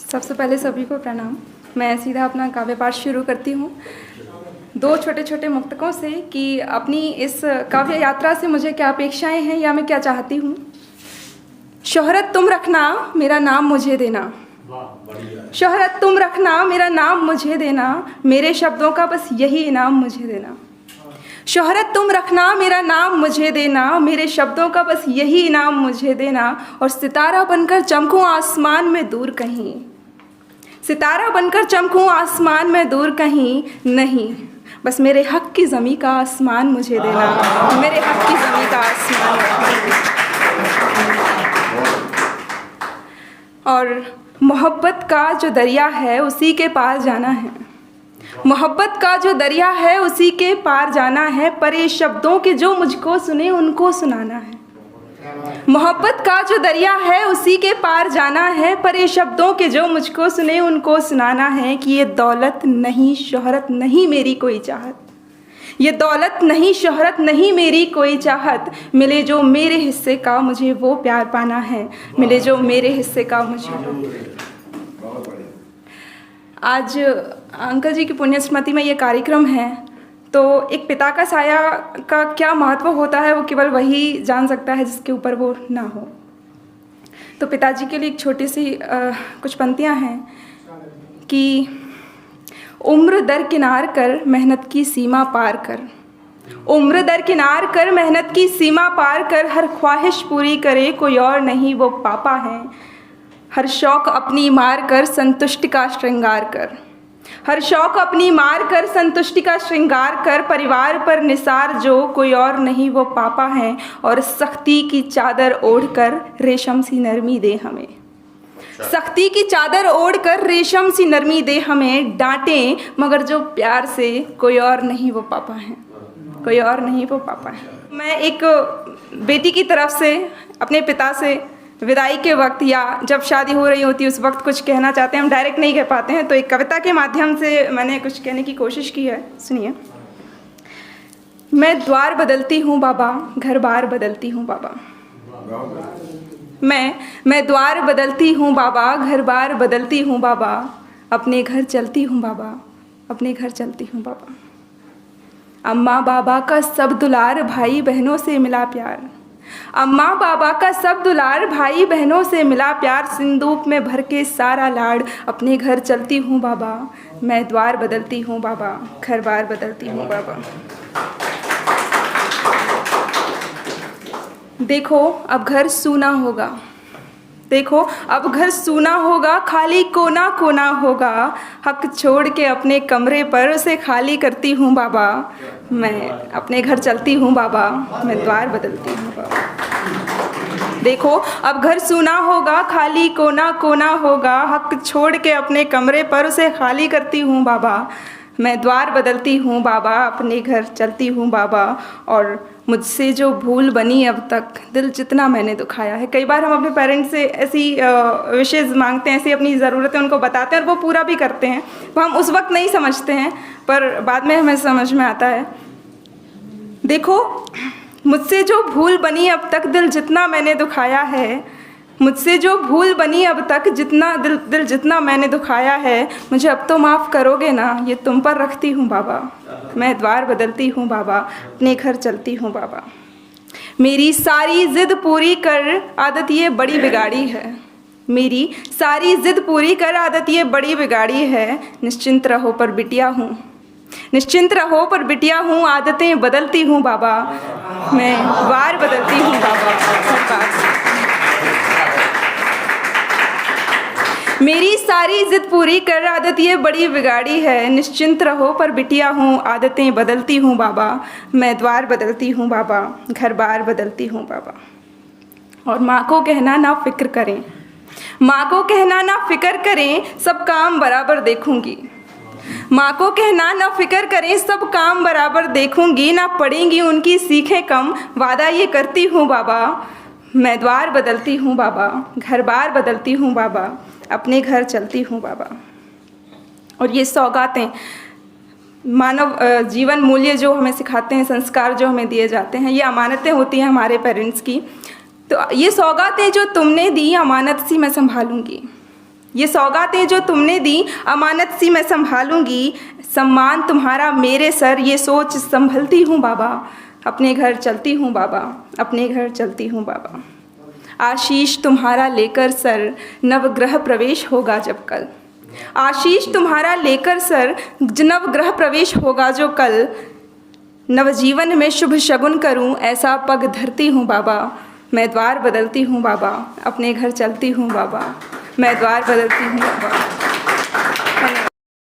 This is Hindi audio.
सबसे पहले सभी को प्रणाम। मैं सीधा अपना काव्य पाठ शुरू करती हूँ दो छोटे छोटे मुक्तकों से कि अपनी इस काव्य यात्रा से मुझे क्या अपेक्षाएं हैं या मैं क्या चाहती हूँ। शोहरत तुम रखना, मेरा नाम मुझे देना। शोहरत तुम रखना, मेरा नाम मुझे देना। मेरे शब्दों का बस यही इनाम मुझे देना। शोहरत तुम रखना, मेरा नाम मुझे देना। मेरे शब्दों का बस यही इनाम मुझे देना। और सितारा बनकर चमकूं आसमान में दूर कहीं। सितारा बनकर चमकूं आसमान में दूर कहीं नहीं। बस मेरे हक की ज़मीं का आसमान मुझे देना। मेरे हक की ज़मीं का आसमान। और मोहब्बत का जो दरिया है उसी के पार जाना है। मोहब्बत का जो दरिया है उसी के पार जाना है। पर ये शब्दों के जो मुझको सुने उनको सुनाना है। मोहब्बत का जो दरिया है उसी के पार जाना है। पर ये शब्दों के जो मुझको सुने उनको सुनाना है कि ये दौलत नहीं, शोहरत नहीं मेरी कोई चाहत। ये दौलत नहीं, शोहरत नहीं मेरी कोई चाहत। मिले जो मेरे हिस्से का मुझे वो प्यार पाना है। मिले जो मेरे हिस्से का मुझे। आज अंकल जी की पुण्य स्मृति में ये कार्यक्रम है, तो एक पिता का साया का क्या महत्व होता है वो केवल वही जान सकता है जिसके ऊपर वो ना हो। तो पिताजी के लिए एक छोटी सी कुछ पंक्तियाँ हैं कि उम्र दरकिनार कर मेहनत की सीमा पार कर। उम्र दरकिनार कर मेहनत की सीमा पार कर। हर ख्वाहिश पूरी करे कोई और नहीं वो पापा है। हर शौक़ अपनी मार कर संतुष्टि का श्रृंगार कर। हर शौक़ अपनी मार कर संतुष्टि का श्रृंगार कर। परिवार पर निसार जो कोई और नहीं वो पापा हैं। और सख्ती की चादर ओढ़कर रेशम सी नरमी दे हमें। सख्ती की चादर ओढ़कर रेशम सी नरमी दे हमें। डांटें मगर जो प्यार से कोई और नहीं वो पापा हैं। कोई और नहीं वो पापा हैं। मैं एक बेटी की तरफ से अपने पिता से विदाई के वक्त या जब शादी हो रही होती है उस वक्त कुछ कहना चाहते हैं। हम डायरेक्ट नहीं कह पाते हैं, तो एक कविता के माध्यम से मैंने कुछ कहने की कोशिश की है। सुनिए। मैं द्वार बदलती हूँ बाबा, घर बार बदलती हूँ बाबा। मैं द्वार बदलती हूँ बाबा, घर बार बदलती हूँ बाबा। अपने घर चलती हूँ बाबा, अपने घर चलती हूँ बाबा। अम्मा बाबा का सब दुलार, भाई बहनों से मिला प्यार। अम्मा बाबा का सब दुलार, भाई बहनों से मिला प्यार। सिंदूक में भर के सारा लाड़। अपने घर चलती हूँ बाबा, मैं द्वार बदलती हूँ बाबा, घर बार बदलती हूँ बाबा। देखो अब घर सूना होगा। देखो अब घर सूना होगा। खाली कोना कोना होगा। हक छोड़ के अपने कमरे पर उसे खाली करती हूँ बाबा। मैं अपने घर चलती हूँ बाबा, मैं द्वार बदलती हूँ बाबा। देखो अब घर सूना होगा। खाली कोना कोना होगा। हक छोड़ के अपने कमरे पर उसे खाली करती हूँ बाबा। मैं द्वार बदलती हूँ बाबा, अपने घर चलती हूँ बाबा। और मुझसे जो भूल बनी अब तक, दिल जितना मैंने दुखाया है। कई बार हम अपने पेरेंट्स से ऐसी विशेज़ मांगते हैं, ऐसी अपनी ज़रूरतें उनको बताते हैं और वो पूरा भी करते हैं। वो हम उस वक्त नहीं समझते हैं पर बाद में हमें समझ में आता है। देखो मुझसे जो भूल बनी अब तक, दिल जितना मैंने दुखाया है। मुझसे जो भूल बनी अब तक, जितना दिल जितना मैंने दुखाया है। मुझे अब तो माफ़ करोगे ना, ये तुम पर रखती हूँ बाबा। मैं द्वार बदलती हूँ बाबा, अपने घर चलती हूँ बाबा। मेरी सारी ज़िद पूरी कर, आदत ये बड़ी बिगाड़ी है। मेरी सारी ज़िद पूरी कर, आदत ये बड़ी बिगाड़ी है। निश्चिंत रहो पर बिटिया हूँ, निश्चिंत रहो पर बिटिया हूँ। आदतें बदलती हूँ बाबा, मैं द्वार बदलती हूँ बाबा। मेरी सारी ज़िद पूरी कर, आदत ये बड़ी बिगाड़ी है। निश्चिंत रहो पर बिटिया हूँ, आदतें बदलती हूँ बाबा। मैं द्वार बदलती हूँ बाबा, घर बार बदलती हूँ बाबा। और माँ को कहना ना फिक्र करें, माँ को कहना ना फिक्र करें, सब काम बराबर देखूँगी। माँ को कहना ना फिक्र करें, सब काम बराबर देखूँगी। ना पड़ेंगी उनकी सीखें कम, वादा ये करती हूँ बाबा। मैं द्वार बदलती हूँ बाबा, घर बार बदलती हूँ बाबा। अपने घर चलती हूँ बाबा। और ये सौगातें मानव जीवन मूल्य जो हमें सिखाते हैं, संस्कार जो हमें दिए जाते हैं, ये अमानतें होती हैं हमारे पेरेंट्स की। तो ये सौगातें जो तुमने दी, अमानत सी मैं संभालूंगी। ये सौगातें जो तुमने दी अमानत सी मैं संभालूंगी, सम्मान तुम्हारा मेरे सर ये सोच संभलती हूँ बाबा, अपने घर चलती हूँ बाबा, अपने घर चलती हूँ बाबा। आशीष तुम्हारा लेकर सर नवग्रह प्रवेश होगा जब कल, आशीष तुम्हारा लेकर सर नवग्रह प्रवेश होगा जो कल, नवजीवन में शुभ शगुन करूं ऐसा पग धरती हूँ बाबा, मैं द्वार बदलती हूँ बाबा, अपने घर चलती हूँ बाबा, मैं द्वार बदलती हूँ बाबा।